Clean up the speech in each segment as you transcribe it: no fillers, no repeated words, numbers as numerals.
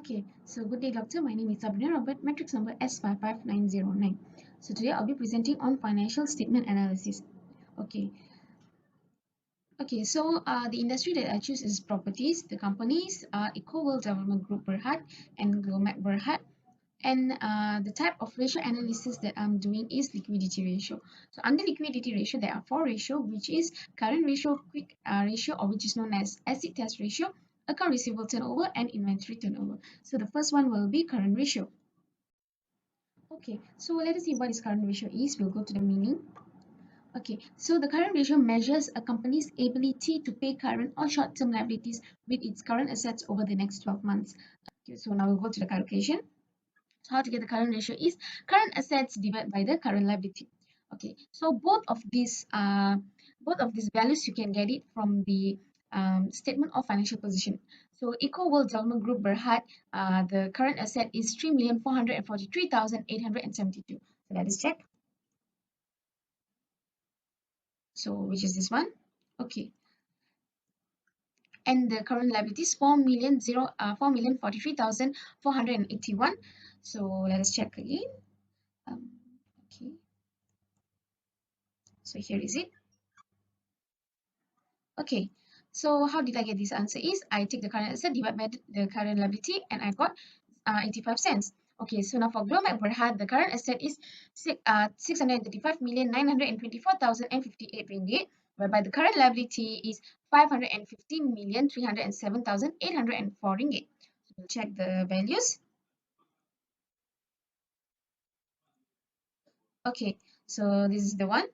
Okay, so good day, doctor. My name is Sabrina Robert, matrix number S55909. So today I'll be presenting on financial statement analysis. Okay, the industry that I choose is properties. The companies are Eco Development Group Berhad and Glomac Berhad. And the type of ratio analysis that I'm doing is liquidity ratio. So under liquidity ratio, there are four ratio, which is current ratio, quick ratio, or which is known as acid test ratio, account receivable turnover, and inventory turnover. So the first one will be current ratio. Okay, so let us see what is current ratio is. We'll go to the meaning. Okay, so the current ratio measures a company's ability to pay current or short-term liabilities with its current assets over the next 12 months. Okay, so now we'll go to the calculation. So how to get the current ratio is current assets divided by the current liability. Okay, so both of these values you can get it from the statement of financial position. So Eco World Development Group Berhad, the current asset is 3,443,872. So let us check. So which is this one? Okay, and the current liabilities 4,043,481. So let us check again. Okay, so here is it. Okay, so how did I get this answer is I take the current asset divided by the current liability and I got 85 cents. Okay, so now for Glomac Berhad, the current asset is 635,924,058 ringgit, whereby the current liability is 515,307,804 ringgit. So we'll check the values. Okay, so this is the one.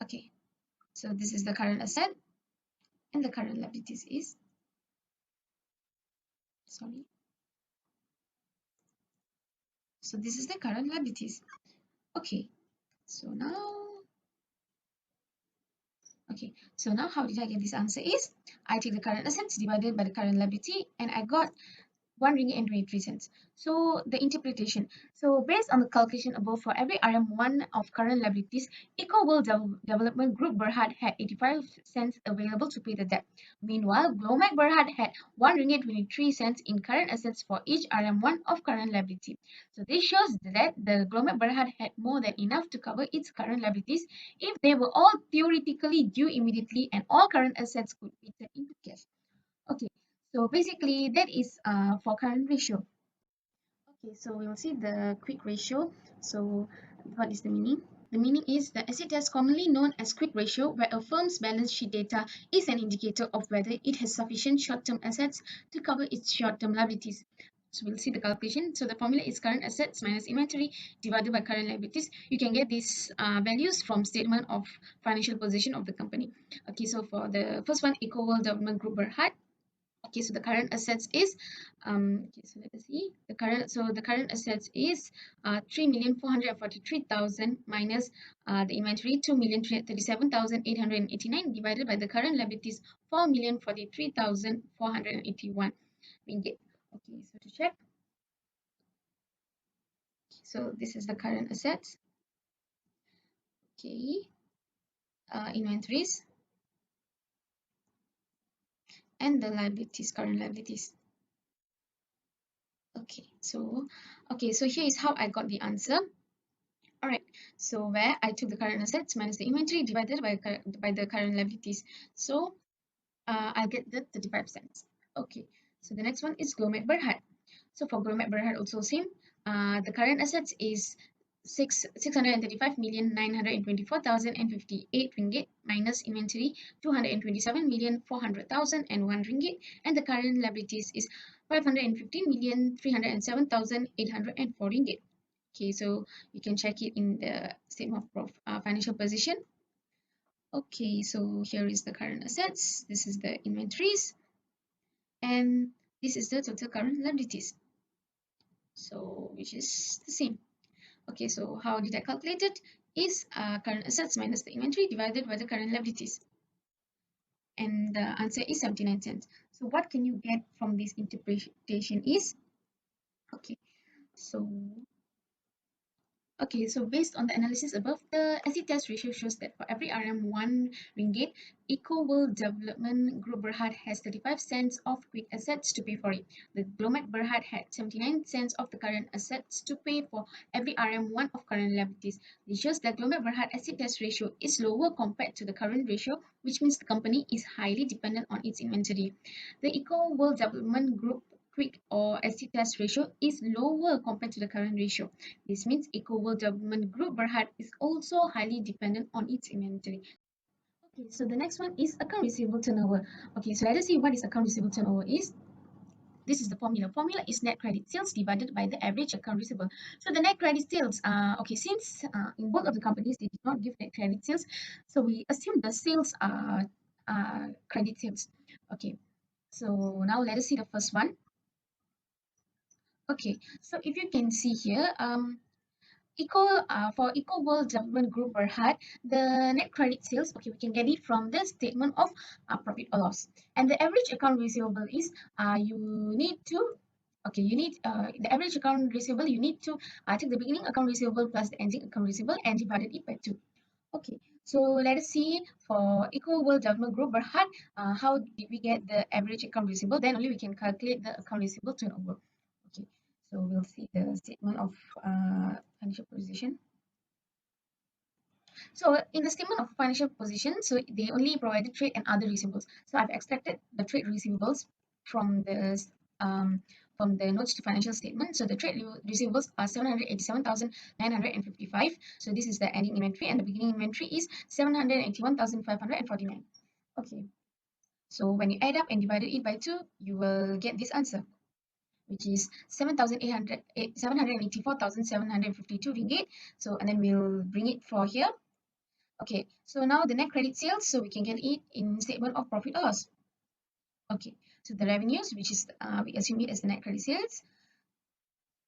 Okay, so this is the current asset and the current liabilities is, sorry. So this is the current liabilities. Okay, so now how did I get this answer is I take the current assets divided by the current liability and I got 1 ringgit and 23 cents. So the interpretation. So based on the calculation above, for every RM1 of current liabilities, Eco World Development Group Berhad had 85 cents available to pay the debt. Meanwhile, Glomac Berhad had 1 ringgit 23 cents in current assets for each RM1 of current liability. So this shows that the Glomac Berhad had more than enough to cover its current liabilities if they were all theoretically due immediately and all current assets could be turned into cash. Okay, so basically that is for current ratio. Okay, so we'll see the quick ratio. So what is the meaning? The meaning is the asset test commonly known as quick ratio, where a firm's balance sheet data is an indicator of whether it has sufficient short-term assets to cover its short-term liabilities. So we'll see the calculation. So the formula is current assets minus inventory divided by current liabilities. You can get these values from statement of financial position of the company. Okay, so for the first one, Eco World Development Group Berhad. Okay, so the current assets is okay, so let us see the current assets is 3,443,000 minus the inventory 2,337,889 divided by the current liabilities 4,043,481 ringgit. Okay, so to check, so this is the current assets. Okay, inventories and the liabilities, current liabilities. Okay, so here is how I got the answer. All right, so where I took the current assets minus the inventory divided by the current liabilities. So I get the 35 cents. Okay, so the next one is Glomac Berhad. So for Glomac Berhad also same. The current assets is 635,924,058 ringgit minus inventory 227,400,001 ringgit, and the current liabilities is 515,307,804 ringgit. Okay, so you can check it in the statement of financial position. Okay, so here is the current assets, this is the inventories, and this is the total current liabilities. So which is the same. Okay, so how did I calculate it? Is current assets minus the inventory divided by the current liabilities. And the answer is 79 cents. So what can you get from this interpretation is, okay, so Okay, so based on the analysis above, the acid test ratio shows that for every RM1 ringgit, Eco World Development Group Berhad has 35 cents of quick assets to pay for it. The Glomac Berhad had 79 cents of the current assets to pay for every RM1 of current liabilities. This shows that Glomac Berhad acid test ratio is lower compared to the current ratio, which means the company is highly dependent on its inventory. The Eco World Development Group quick or acid test ratio is lower compared to the current ratio. This means Eco-World Development Group Berhad is also highly dependent on its inventory. Okay, so the next one is account receivable turnover. Okay, so let us see what is account receivable turnover is. This is the formula. Formula is net credit sales divided by the average account receivable. So the net credit sales, okay, since in both of the companies they did not give net credit sales, so we assume the sales are credit sales. Okay, so now let us see the first one. Okay, so if you can see here, for Eco World Development Group Berhad, the net credit sales, okay, we can get it from the statement of profit or loss. And the average account receivable is you need to, okay, you need the average account receivable, you need to take the beginning account receivable plus the ending account receivable and divided it by 2. Okay, so let us see for Eco World Development Group Berhad, how did we get the average account receivable? Then only we can calculate the account receivable turnover. Okay, so we'll see the statement of financial position. So in the statement of financial position, so they only provided trade and other receivables. So I've extracted the trade receivables from the um, notes to financial statement. So the trade receivables are 787,955. So this is the ending inventory, and the beginning inventory is 781,549. Okay. So when you add up and divided it by 2, you will get this answer, which is 784,752 ringgit. So, and then we'll bring it for here. Okay, so now the net credit sales, so we can get it in statement of profit or loss. Okay, so the revenues, which is we assume it as the net credit sales.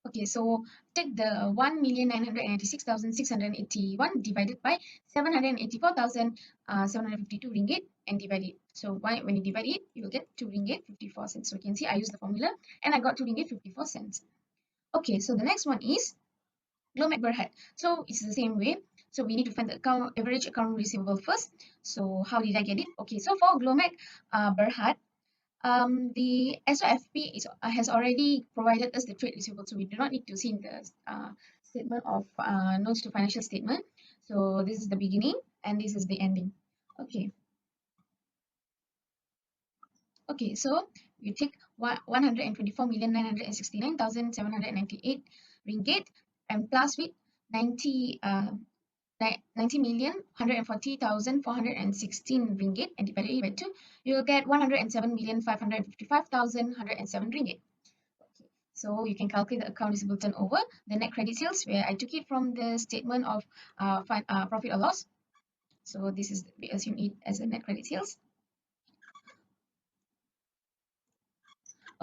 Okay, so take the 1,996,681 divided by 784,752 ringgit and divide it. So when you divide it, you will get 2 ringgit 54 cents. So you can see I use the formula and I got 2 ringgit 54 cents. Okay, so the next one is Glomac Berhad. So it's the same way. So we need to find the average account receivable first. So how did I get it? Okay, so for Glomac Berhad, the SOFP has already provided us the trade receivable, so we do not need to see in the statement of notes to financial statement. So this is the beginning and this is the ending. Okay. Okay, so you take 124,969,798 ringgit and plus with 90 90,140,416 ringgit and divided it by 2, you will get 107,555,107 ringgit. Okay. So you can calculate the account receivable turnover, the net credit sales, where I took it from the statement of profit or loss. So this is, we assume it as a net credit sales.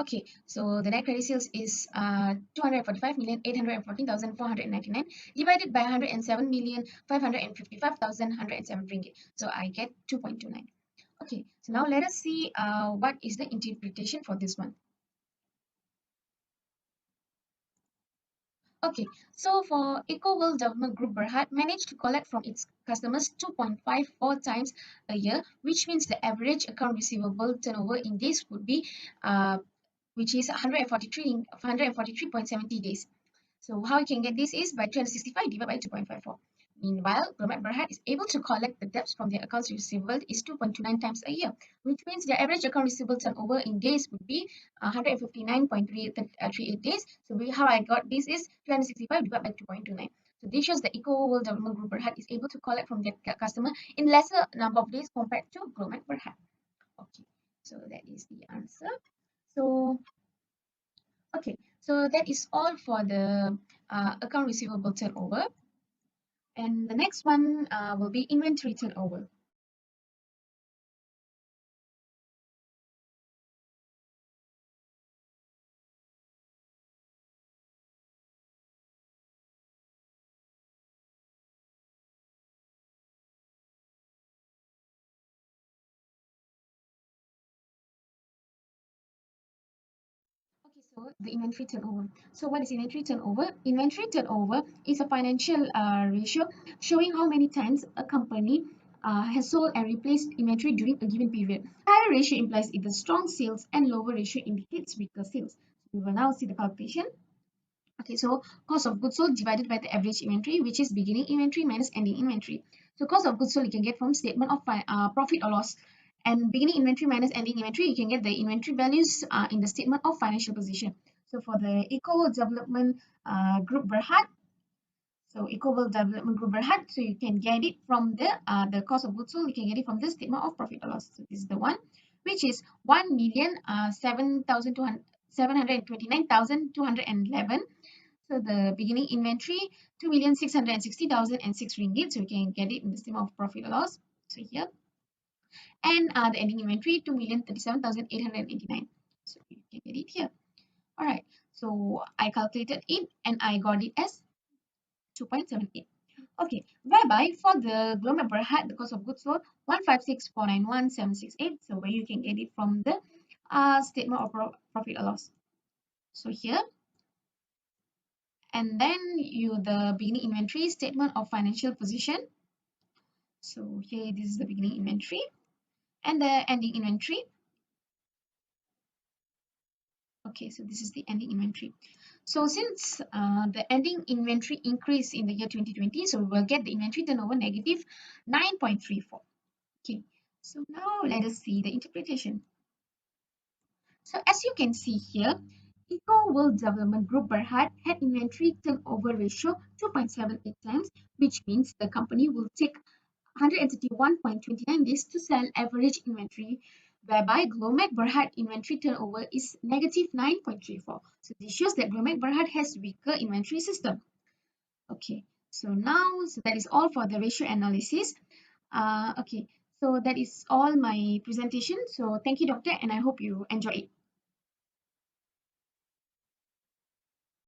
Okay, so the net credit sales is 245,814,499 divided by 107,555,107 ringgit. So I get 2.29. Okay, so now let us see what is the interpretation for this one. Okay, so for Eco World Development Group Berhad managed to collect from its customers 2.54 times a year, which means the average account receivable turnover in days would be which is 143.70 days. So how you can get this is by 365 divided by 2.54. Meanwhile, Glomac Berhad is able to collect the debts from their accounts receivable is 2.29 times a year, which means their average account receivable turnover in days would be 159.38 days. So how I got this is 365 divided by 2.29. So this shows that Eco World Development Group Berhad is able to collect from their customer in lesser number of days compared to Glomac Berhad. Okay, so that is the answer. So okay, so that is all for the account receivable turnover. And the next one will be inventory turnover. Okay, The inventory turnover. So what is inventory turnover? Inventory turnover is a financial ratio showing how many times a company has sold and replaced inventory during a given period. Higher ratio implies either strong sales and lower ratio indicates weaker sales. We will now see the calculation. Okay, so cost of goods sold divided by the average inventory, which is beginning inventory minus ending inventory. So cost of goods sold you can get from statement of profit or loss, and beginning inventory minus ending inventory you can get the inventory values in the statement of financial position. So for the Eco Development Group Berhad, so Eco Development Group Berhad, so you can get it from the cost of goods sold. You can get it from the statement of profit or loss. So this is the one, which is 1,729,211. So the beginning inventory, 2,660,006 ringgit. So we can get it in the statement of profit or loss. So here, and the ending inventory, 2,037,889. So you can get it here. All right. So I calculated it and I got it as 2.78. Okay, whereby for the Glomet Berhad, the cost of goods sold 156,491,768. So where you can get it from the statement of profit or loss. So here, and then the beginning inventory statement of financial position. So here this is the beginning inventory and the ending inventory. Okay, so this is the ending inventory. So since the ending inventory increased in the year 2020, so we will get the inventory turnover negative 9.34. Okay, so now let us see the interpretation. So as you can see here, Eco World Development Group Berhad had inventory turnover ratio 2.78 times, which means the company will take 131.29 days to sell average inventory, whereby Glomac Berhad inventory turnover is negative 9.34. So this shows that Glomac Berhad has weaker inventory system. Okay, so now so that is all for the ratio analysis. Okay, so that is all my presentation. So thank you, doctor, and I hope you enjoy it.